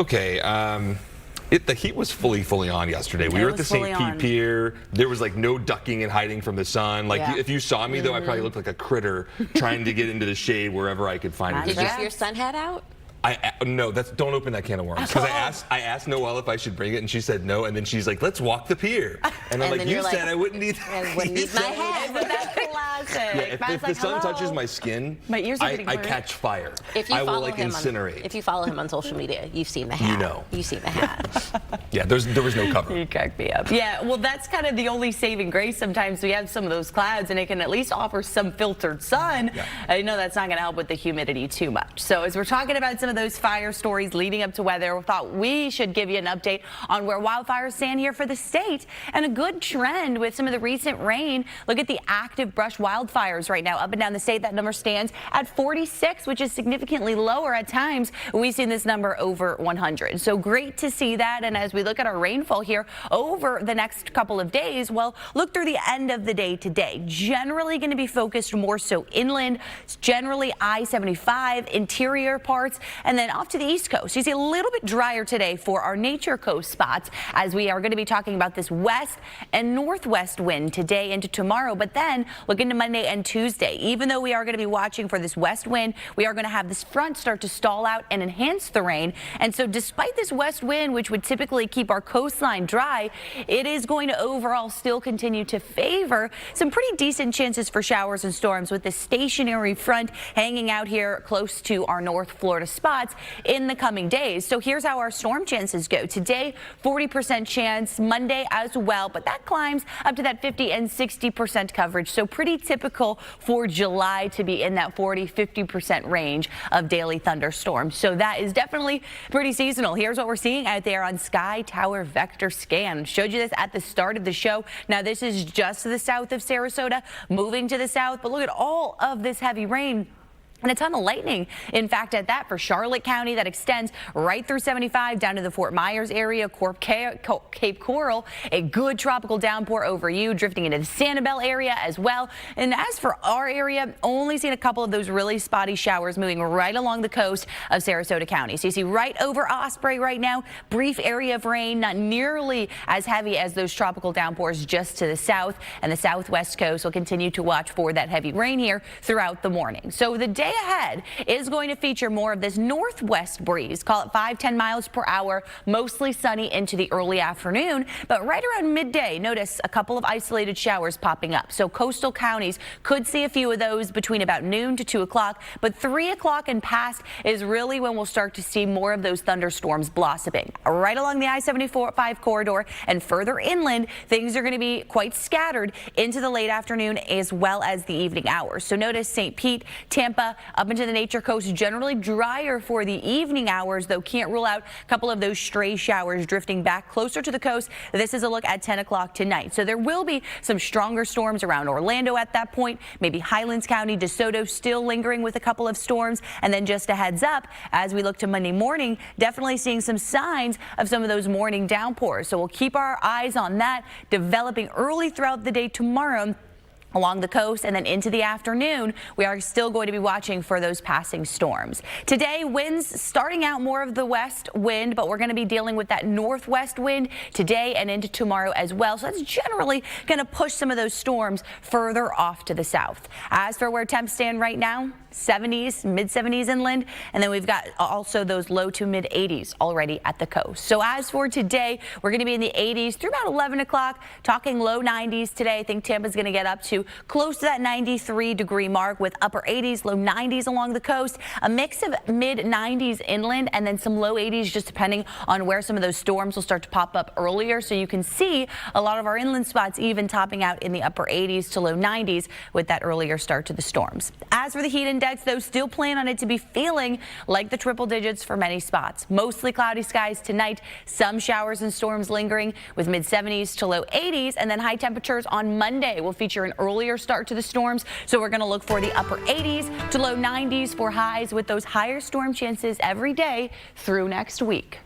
Okay, the heat was fully on yesterday. We It were at the was St. fully Pete on. Pier. There was like no ducking and hiding from the sun. Like Yeah. if you saw me though, I probably looked like a critter trying to get into the shade wherever I could find it. Did It's Did you just- have your sun hat out? no, don't open that can of worms. Because I asked Noelle if I should bring it, and she said no. And then she's like, "Let's walk the pier." And I'm And like, then "You you're said like, I wouldn't need. I wouldn't need my hat." Isn't that classic? Yeah, if Matt's the like, sun "Hello." touches my skin, My ears are getting I burnt. catch fire. If you I will follow like him incinerate. if you follow him on social media, you've seen the hat. You know. You've seen the hat. Yeah, there was no cover. You cracked me up. Yeah, well, that's kind of the only saving grace. Sometimes we have some of those clouds, and it can at least offer some filtered sun. Yeah. I know that's not going to help with the humidity too much. So as we're talking about some of those fire stories leading up to weather, we thought we should give you an update on where wildfires stand here for the state, and a good trend with some of the recent rain. Look at the active brush wildfires right now up and down the state. That number stands at 46, which is significantly lower at times. We've seen this number over 100. So great to see that. And as we look at our rainfall here over the next couple of days, well, look through the end of the day today. Generally going to be focused more so inland, generally I-75, interior parts, and then off to the East Coast. You see a little bit drier today for our nature coast spots, as we are going to be talking about this west and northwest wind today into tomorrow. But then look into Monday and Tuesday. Even though we are going to be watching for this west wind, we are going to have this front start to stall out and enhance the rain. And so despite this west wind, which would typically keep our coastline dry, it is going to overall still continue to favor some pretty decent chances for showers and storms, with the stationary front hanging out here close to our North Florida spots in the coming days. So here's how our storm chances go. Today, 40% chance, Monday as well, but that climbs up to that 50 and 60% coverage. So pretty typical for July to be in that 40-50% range of daily thunderstorms. So that is definitely pretty seasonal. Here's what we're seeing out there on Sky Tower Vector Scan. Showed you this at the start of the show. Now this is just to the south of Sarasota, moving to the south, but look at all of this heavy rain. And a ton of lightning, in fact, at that for Charlotte County, that extends right through 75 down to the Fort Myers area, Cape Coral. A good tropical downpour over you, drifting into the Sanibel area as well. And as for our area, only seen a couple of those really spotty showers moving right along the coast of Sarasota County. So you see right over Osprey right now, brief area of rain, not nearly as heavy as those tropical downpours just to the south, and the southwest coast will continue to watch for that heavy rain here throughout the morning. So the day ahead is going to feature more of this northwest breeze, call it 5-10 miles per hour, mostly sunny into the early afternoon. But right around midday, notice a couple of isolated showers popping up. So coastal counties could see a few of those between about noon to 2 o'clock, but 3 o'clock and past is really when we'll start to see more of those thunderstorms blossoming. Right along the I-75 corridor and further inland, things are going to be quite scattered into the late afternoon as well as the evening hours. So notice St. Pete, Tampa, up into the nature coast, generally drier for the evening hours, though can't rule out a couple of those stray showers drifting back closer to the coast. This is a look at 10 o'clock tonight. So there will be some stronger storms around Orlando at that point, maybe Highlands County, DeSoto still lingering with a couple of storms. And then just a heads up, as we look to Monday morning, definitely seeing some signs of some of those morning downpours. So we'll keep our eyes on that developing early throughout the day tomorrow along the coast, and then into the afternoon, we are still going to be watching for those passing storms. Today, winds starting out more of the west wind, but we're going to be dealing with that northwest wind today and into tomorrow as well. So that's generally going to push some of those storms further off to the south. As for where temps stand right now, 70s, mid-70s inland, and then we've got also those low to mid-80s already at the coast. So as for today, we're going to be in the 80s through about 11 o'clock, talking low 90s today. I think Tampa's going to get up to close to that 93-degree mark with upper 80s, low 90s along the coast, a mix of mid-90s inland, and then some low 80s just depending on where some of those storms will start to pop up earlier. So you can see a lot of our inland spots even topping out in the upper 80s to low 90s with that earlier start to the storms. As for the heat index, though, still plan on it to be feeling like the triple digits for many spots. Mostly cloudy skies tonight, some showers and storms lingering with mid-70s to low 80s, and then high temperatures on Monday will feature an earlier start to the storms. So we're going to look for the upper 80s to low 90s for highs, with those higher storm chances every day through next week.